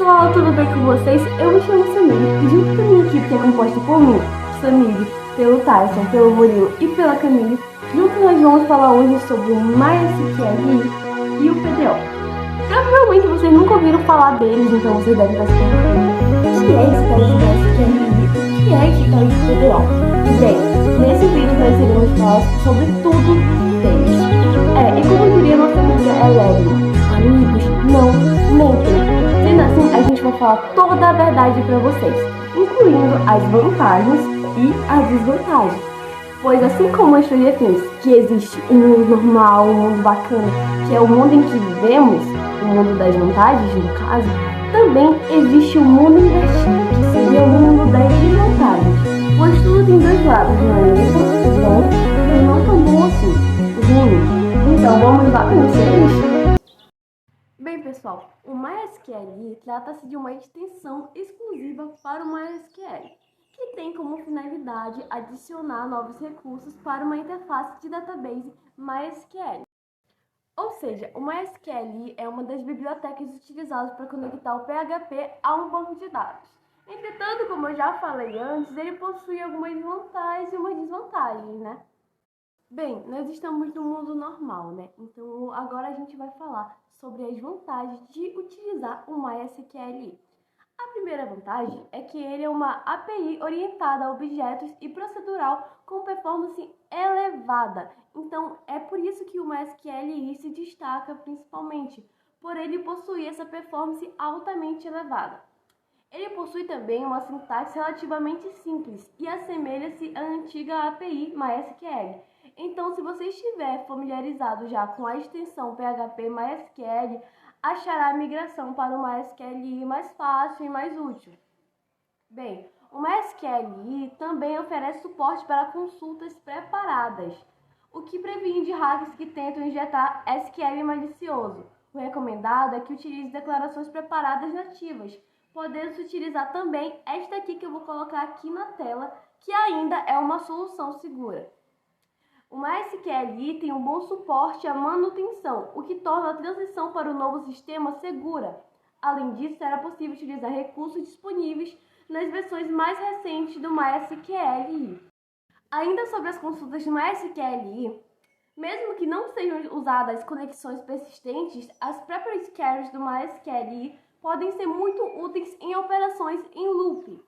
pessoal, tudo bem com vocês? Eu me chamo Samir e junto com a minha equipe que é composta por mim, Samir, pelo Tyson, pelo Murilo e pela Camille, juntos nós vamos falar hoje sobre o MySQL e o PDO. Provavelmente vocês nunca ouviram falar deles, então vocês devem estar se perguntando o que é esse tal de MySQL e o que é esse tal de PDO. E bem, nesse vídeo nós iremos falar sobre tudo deles. E como diria nossa amiga Eleven, amigos, não mentem. Sendo assim, a gente vai falar toda a verdade para vocês, incluindo as vantagens e as desvantagens. Pois assim como a Stranger Things, que existe um mundo normal, um mundo bacana, que é o mundo em que vivemos, o mundo das vantagens, no caso, também existe o mundo invertido, que seria o mundo das desvantagens. Pois tudo tem dois lados, não é mesmo? O bom e o não tão bom assim, o ruim. Então vamos lá conhecer eles? Bem, pessoal, o MySQL trata-se de uma extensão exclusiva para o MySQL, que tem como finalidade adicionar novos recursos para uma interface de database MySQL. Ou seja, o MySQL é uma das bibliotecas utilizadas para conectar o PHP a um banco de dados. Entretanto, como eu já falei antes, ele possui algumas vantagens e umas desvantagens, né? Bem, nós estamos no mundo normal, né? Então agora a gente vai falar sobre as vantagens de utilizar o MySQL. A primeira vantagem é que ele é uma API orientada a objetos e procedural com performance elevada. Então é por isso que o MySQL se destaca principalmente, por ele possuir essa performance altamente elevada. Ele possui também uma sintaxe relativamente simples e assemelha-se à antiga API MySQL. Então, se você estiver familiarizado já com a extensão PHP MySQL, achará a migração para o MySQL mais fácil e mais útil. Bem, o MySQL também oferece suporte para consultas preparadas, o que previne de hacks que tentam injetar SQL malicioso. O recomendado é que utilize declarações preparadas nativas, podendo-se utilizar também esta aqui que eu vou colocar aqui na tela, que ainda é uma solução segura. O MySQL tem um bom suporte à manutenção, o que torna a transição para o novo sistema segura. Além disso, será possível utilizar recursos disponíveis nas versões mais recentes do MySQL. Ainda sobre as consultas do MySQL, mesmo que não sejam usadas conexões persistentes, as preference queries do MySQL podem ser muito úteis em operações em loop,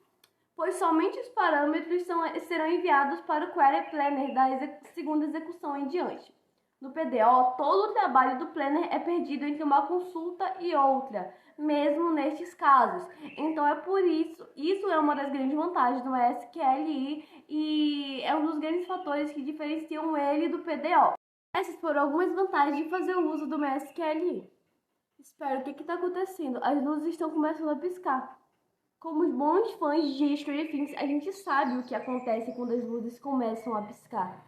pois somente os parâmetros serão enviados para o Query Planner da segunda execução em diante. No PDO, todo o trabalho do Planner é perdido entre uma consulta e outra, mesmo nestes casos. Então é por isso é uma das grandes vantagens do MySQL e é um dos grandes fatores que diferenciam ele do PDO. Essas foram algumas vantagens de fazer o uso do MySQL. Espera, o que está acontecendo? As luzes estão começando a piscar. Como os bons fãs de Stranger Things, a gente sabe o que acontece quando as luzes começam a piscar.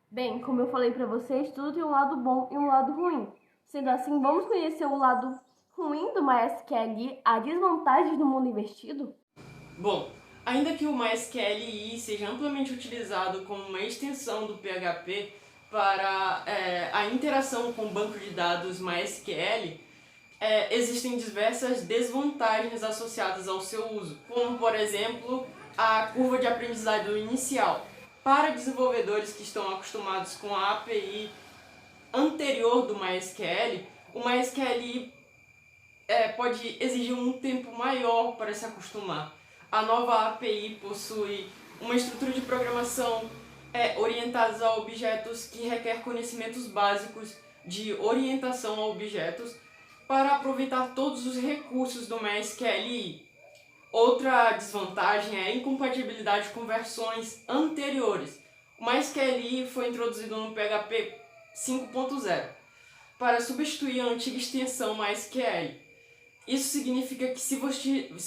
Bem, como eu falei para vocês, tudo tem um lado bom e um lado ruim. Sendo assim, vamos conhecer o lado ruim do MySQL, as desvantagens do mundo invertido? Bom, ainda que o MySQL seja amplamente utilizado como uma extensão do PHP para a interação com o banco de dados MySQL, existem diversas desvantagens associadas ao seu uso, como, por exemplo, a curva de aprendizado inicial. Para desenvolvedores que estão acostumados com a API anterior do MySQL, o MySQL pode exigir um tempo maior para se acostumar. A nova API possui uma estrutura de programação orientada a objetos que requer conhecimentos básicos de orientação a objetos para aproveitar todos os recursos do MySQL. Outra desvantagem é a incompatibilidade com versões anteriores. O MySQL foi introduzido no PHP 5.0 para substituir a antiga extensão MySQL. Isso significa que se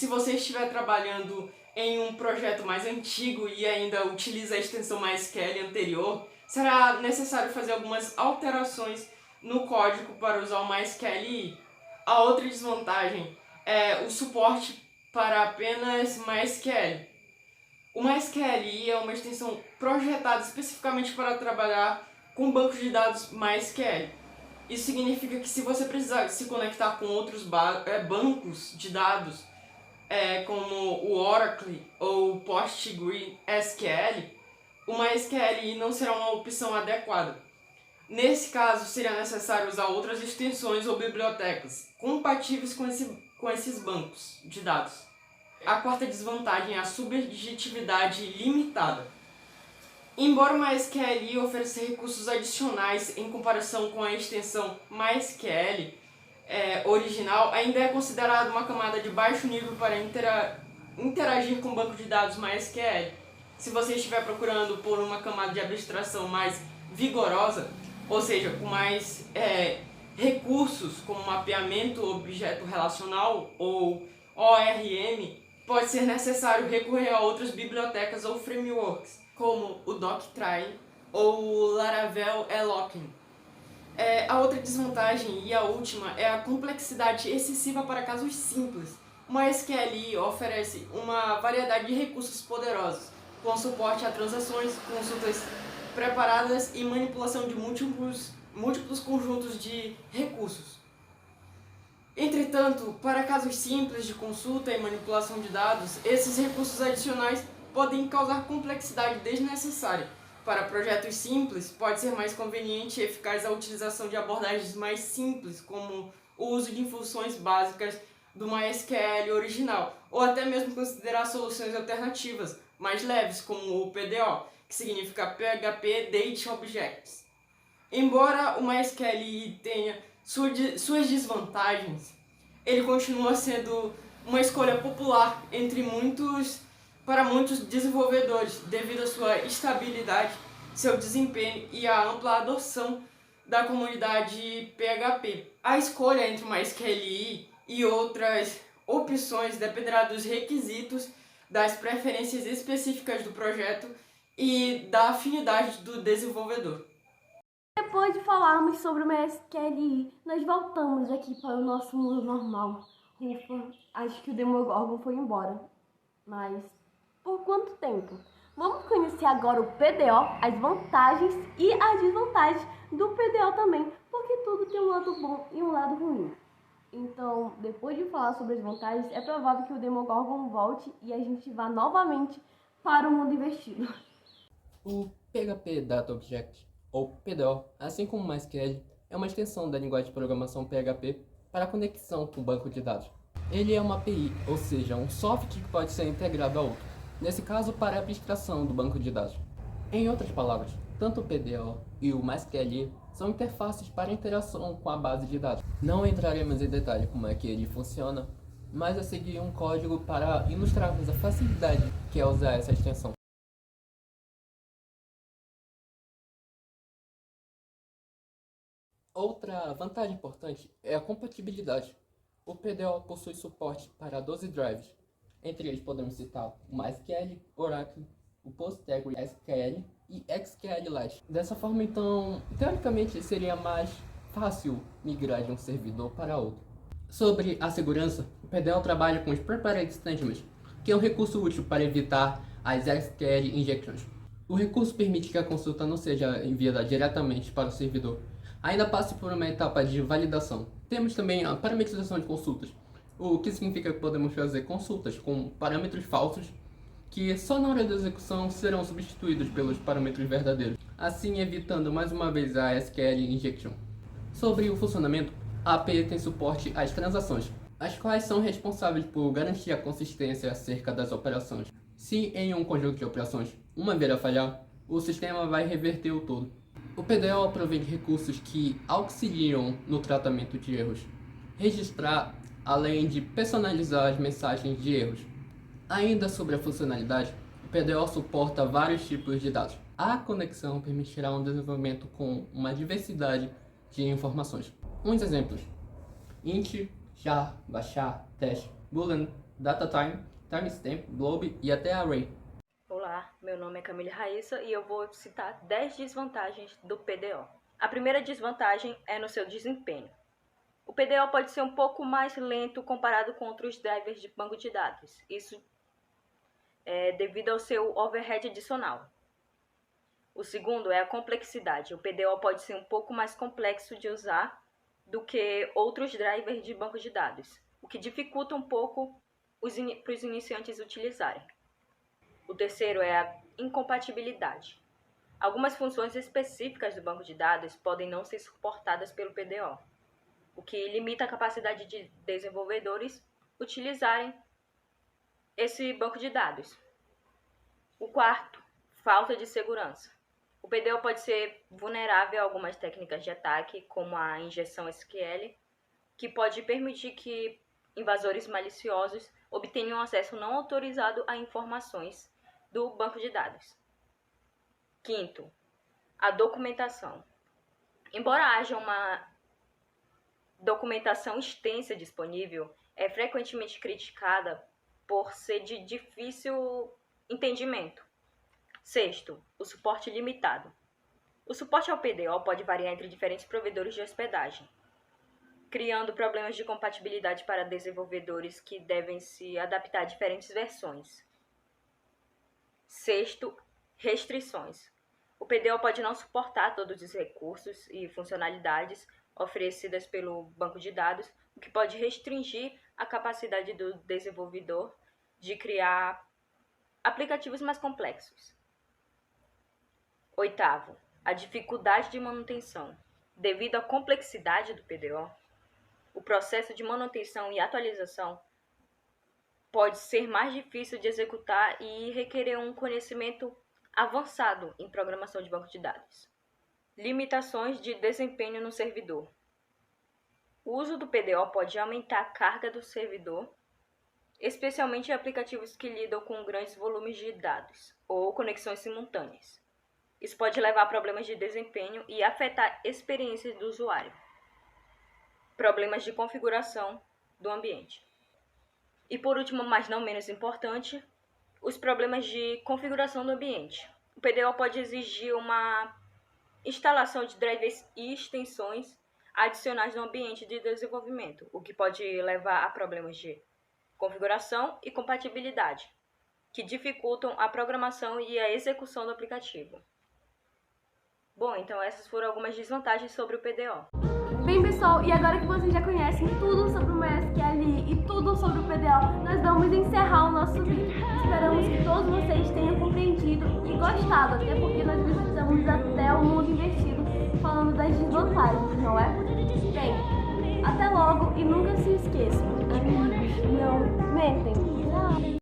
você estiver trabalhando em um projeto mais antigo e ainda utiliza a extensão MySQL anterior, será necessário fazer algumas alterações no código para usar o MySQL. A outra desvantagem é o suporte para apenas MySQL. O MySQL é uma extensão projetada especificamente para trabalhar com bancos de dados MySQL. Isso significa que se você precisar se conectar com outros bancos de dados como o Oracle ou o PostgreSQL, o MySQL não será uma opção adequada. Nesse caso, seria necessário usar outras extensões ou bibliotecas compatíveis com esses bancos de dados. A quarta desvantagem é a subjetividade limitada. Embora o MySQL ofereça recursos adicionais em comparação com a extensão MySQL original, ainda é considerado uma camada de baixo nível para interagir com o banco de dados MySQL. Se você estiver procurando por uma camada de abstração mais vigorosa, ou seja, com mais recursos como mapeamento objeto relacional ou ORM, pode ser necessário recorrer a outras bibliotecas ou frameworks, como o Doctrine ou o Laravel Elochem. A outra desvantagem e a última é a complexidade excessiva para casos simples. O MySQL oferece uma variedade de recursos poderosos, com suporte a transações, consultas preparadas e manipulação de múltiplos conjuntos de recursos. Entretanto, para casos simples de consulta e manipulação de dados, esses recursos adicionais podem causar complexidade desnecessária. Para projetos simples, pode ser mais conveniente e eficaz a utilização de abordagens mais simples, como o uso de funções básicas do MySQL original, ou até mesmo considerar soluções alternativas, mais leves, como o PDO, que significa PHP Data Objects. Embora o MySQL tenha suas desvantagens, ele continua sendo uma escolha popular para muitos desenvolvedores, devido à sua estabilidade, seu desempenho e à ampla adoção da comunidade PHP. A escolha entre o MySQL e outras opções dependerá dos requisitos, das preferências específicas do projeto e da afinidade do desenvolvedor. Depois de falarmos sobre o MySQL, nós voltamos aqui para o nosso mundo normal. Ufa, acho que o Demogorgon foi embora. Mas por quanto tempo? Vamos conhecer agora o PDO, as vantagens e as desvantagens do PDO também, porque tudo tem um lado bom e um lado ruim. Então, depois de falar sobre as vantagens, é provável que o Demogorgon volte e a gente vá novamente para o mundo invertido. O PHP Data Object, ou PDO, assim como o MySQL, é uma extensão da linguagem de programação PHP para conexão com o banco de dados. Ele é uma API, ou seja, um software que pode ser integrado a outro, nesse caso para a abstração do banco de dados. Em outras palavras, tanto o PDO e o MySQL são interfaces para interação com a base de dados. Não entraremos em detalhe como é que ele funciona, mas a seguir um código para ilustrarmos a facilidade que é usar essa extensão. Outra vantagem importante é a compatibilidade. O PDO possui suporte para 12 drives. Entre eles podemos citar o MySQL, Oracle, o PostgreSQL e SQLite. Dessa forma, então, teoricamente seria mais fácil migrar de um servidor para outro. Sobre a segurança, o PDO trabalha com os Prepared Statements, que é um recurso útil para evitar as SQL injections. O recurso permite que a consulta não seja enviada diretamente para o servidor, ainda passe por uma etapa de validação. Temos também a parametrização de consultas, o que significa que podemos fazer consultas com parâmetros falsos que só na hora da execução serão substituídos pelos parâmetros verdadeiros, assim evitando mais uma vez a SQL injection. Sobre o funcionamento, a API tem suporte às transações, as quais são responsáveis por garantir a consistência acerca das operações. Se em um conjunto de operações uma vier a falhar, o sistema vai reverter o todo. O PDO provém de recursos que auxiliam no tratamento de erros, registrar, além de personalizar as mensagens de erros. Ainda sobre a funcionalidade, o PDO suporta vários tipos de dados. A conexão permitirá um desenvolvimento com uma diversidade de informações. Uns exemplos: int, char, baixar, teste, boolean, datatime, timestamp, globe e até array. Olá, meu nome é Camille Raíssa e eu vou citar 10 desvantagens do PDO. A primeira desvantagem é no seu desempenho. O PDO pode ser um pouco mais lento comparado com outros drivers de banco de dados. Isso é devido ao seu overhead adicional. O segundo é a complexidade. O PDO pode ser um pouco mais complexo de usar do que outros drivers de banco de dados, o que dificulta um pouco para os iniciantes utilizarem. O terceiro é a incompatibilidade. Algumas funções específicas do banco de dados podem não ser suportadas pelo PDO, o que limita a capacidade de desenvolvedores utilizarem esse banco de dados. O quarto, falta de segurança. O PDO pode ser vulnerável a algumas técnicas de ataque, como a injeção SQL, que pode permitir que invasores maliciosos obtenham acesso não autorizado a informações do banco de dados. Quinto, a documentação. Embora haja uma documentação extensa disponível, é frequentemente criticada por ser de difícil entendimento. Sexto, o suporte limitado. O suporte ao PDO pode variar entre diferentes provedores de hospedagem, criando problemas de compatibilidade para desenvolvedores que devem se adaptar a diferentes versões. Sexto, restrições. O PDO pode não suportar todos os recursos e funcionalidades oferecidas pelo banco de dados, o que pode restringir a capacidade do desenvolvedor de criar aplicativos mais complexos. Oitavo, a dificuldade de manutenção. Devido à complexidade do PDO, o processo de manutenção e atualização pode ser mais difícil de executar e requerer um conhecimento avançado em programação de banco de dados. Limitações de desempenho no servidor. O uso do PDO pode aumentar a carga do servidor, especialmente em aplicativos que lidam com grandes volumes de dados ou conexões simultâneas. Isso pode levar a problemas de desempenho e afetar experiências do usuário. Problemas de configuração do ambiente. E por último, mas não menos importante, os problemas de configuração do ambiente. O PDO pode exigir uma instalação de drivers e extensões adicionais no ambiente de desenvolvimento, o que pode levar a problemas de configuração e compatibilidade, que dificultam a programação e a execução do aplicativo. Bom, então essas foram algumas desvantagens sobre o PDO. Bem, pessoal, e agora que vocês já conhecem tudo sobre o MySQL e tudo sobre o PDO, nós vamos encerrar o nosso vídeo. Esperamos que todos vocês tenham compreendido e gostado, até porque nós visitamos até o mundo invertido falando das desvantagens, não é? Bem, até logo e nunca se esqueçam, amigos não mentem. Tchau!